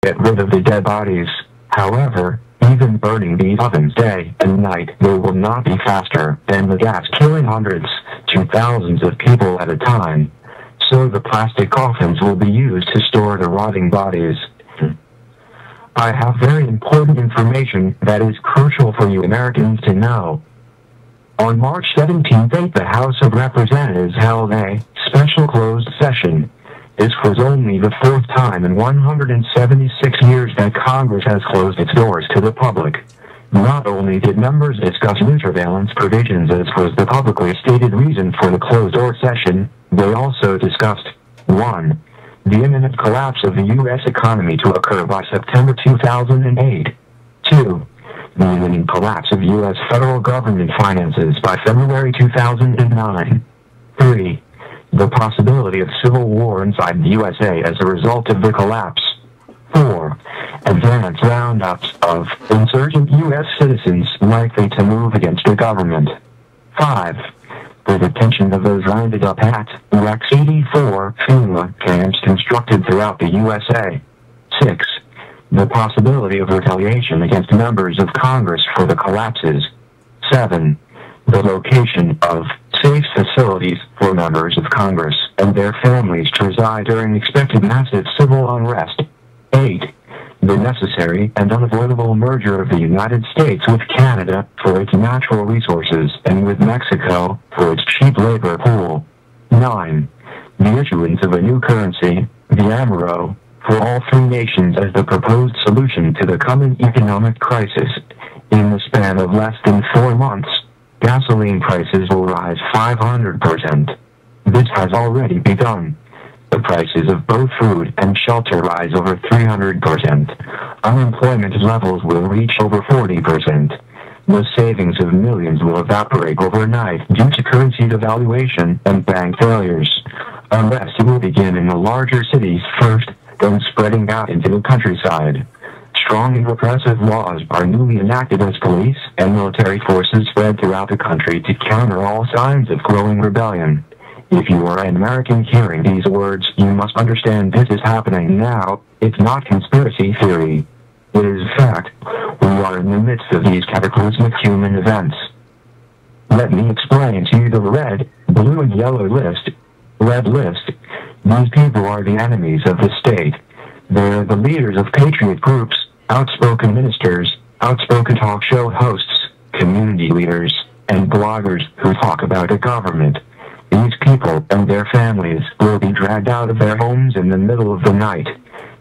get rid of the dead bodies. However, even burning these ovens day and night, they will not be faster than the gas killing hundreds to thousands of people at a time. So the plastic coffins will be used to store the rotting bodies. I have very important information that is crucial for you Americans to know. On March 17th, the House of Representatives held a special closed session. This was only the fourth time in 176 years that Congress has closed its doors to the public. Not only did members discuss new surveillance provisions as was the publicly stated reason for the closed-door session, they also discussed 1. The imminent collapse of the U.S. economy to occur by September 2008. 2. The imminent collapse of U.S. federal government finances by February 2009. 3. The possibility of civil war inside the USA as a result of the collapse. 4. Advance roundups of insurgent U.S. citizens likely to move against the government. 5. The detention of those rounded up at Rex 84 FEMA camps constructed throughout the USA. 6. The possibility of retaliation against members of Congress for the collapses. 7. The location of safe facilities for members of Congress and their families to reside during expected massive civil unrest. 8. The necessary and unavoidable merger of the United States with Canada for its natural resources and with Mexico for its cheap labor pool. 9. The issuance of a new currency, the Amero, for all three nations as the proposed solution to the coming economic crisis. In the span of less than 4 months, gasoline prices will rise 500%. This has already begun. The prices of both food and shelter rise over 300%. Unemployment levels will reach over 40%. The savings of millions will evaporate overnight due to currency devaluation and bank failures. Unrest will begin in the larger cities first, then spreading out into the countryside. Strong and repressive laws are newly enacted as police and military forces spread throughout the country to counter all signs of growing rebellion. If you are an American hearing these words, you must understand this is happening now. It's not conspiracy theory. It is fact. We are in the midst of these cataclysmic human events. Let me explain to you the red, blue, and yellow list. Red list. These people are the enemies of the state. They're the leaders of patriot groups, outspoken ministers, outspoken talk show hosts, community leaders, and bloggers who talk about the government. These people and their families will be dragged out of their homes in the middle of the night.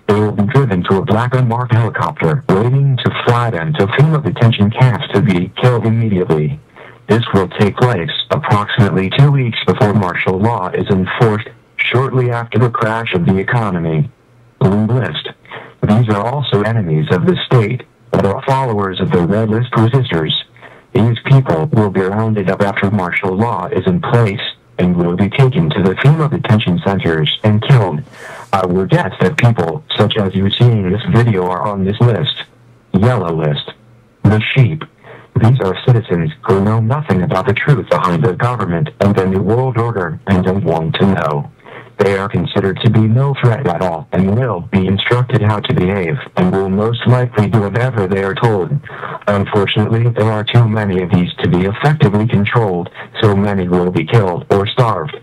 They will be driven to a black unmarked helicopter waiting to fly them to FEMA detention camps to be killed immediately. This will take place approximately 2 weeks before martial law is enforced, shortly after the crash of the economy. Blue list. These are also enemies of the state, but are followers of the red list resistors. These people will be rounded up after martial law is in place, and will be taken to the FEMA detention centers and killed. I would guess that people, such as you seeing this video, are on this list. Yellow list. The sheep. These are citizens who know nothing about the truth behind the government and the New World Order and don't want to know. They are considered to be no threat at all and will be instructed how to behave and will most likely do whatever they are told. Unfortunately, there are too many of these to be effectively controlled, so many will be killed or starved.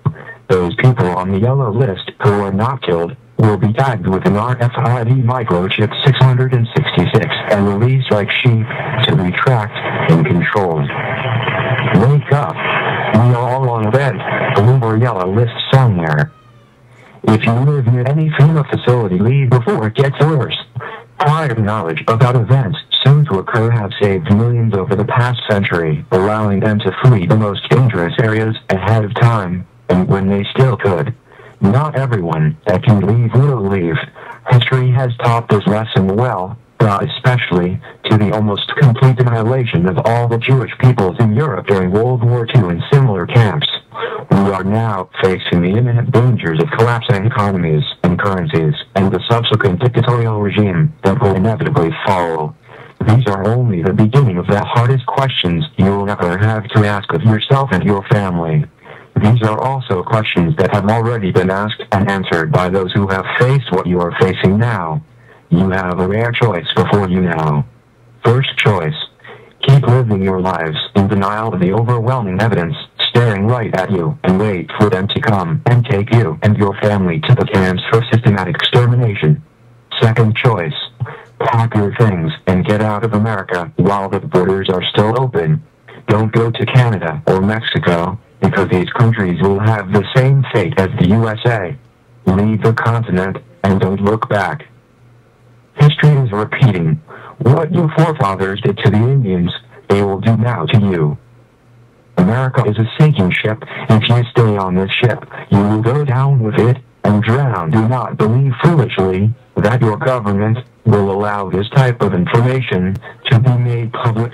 Those people on the yellow list who are not killed will be tagged with an RFID microchip 666 and released like sheep to be tracked and controlled. Wake up. We are all on a red, blue, or yellow list somewhere. If you live near any FEMA facility, leave before it gets worse. Prior knowledge about events soon to occur have saved millions over the past century, allowing them to flee the most dangerous areas ahead of time, and when they still could. Not everyone that can leave will leave. History has taught this lesson well, but especially to the almost complete annihilation of all the Jewish peoples in Europe during World War II in similar camps. We are now facing the imminent dangers of collapsing economies and currencies, and the subsequent dictatorial regime that will inevitably follow. These are only the beginning of the hardest questions you will ever have to ask of yourself and your family. These are also questions that have already been asked and answered by those who have faced what you are facing now. You have a rare choice before you now. First choice. Keep living your lives in denial of the overwhelming evidence staring right at you and wait for them to come and take you and your family to the camps for systematic extermination. Second choice. Pack your things and get out of America while the borders are still open. Don't go to Canada or Mexico, because these countries will have the same fate as the USA. Leave the continent and don't look back. History is repeating. What your forefathers did to the Indians, they will do now to you. America is a sinking ship. If you stay on this ship, you will go down with it and drown. Do not believe foolishly that your government will allow this type of information to be made public.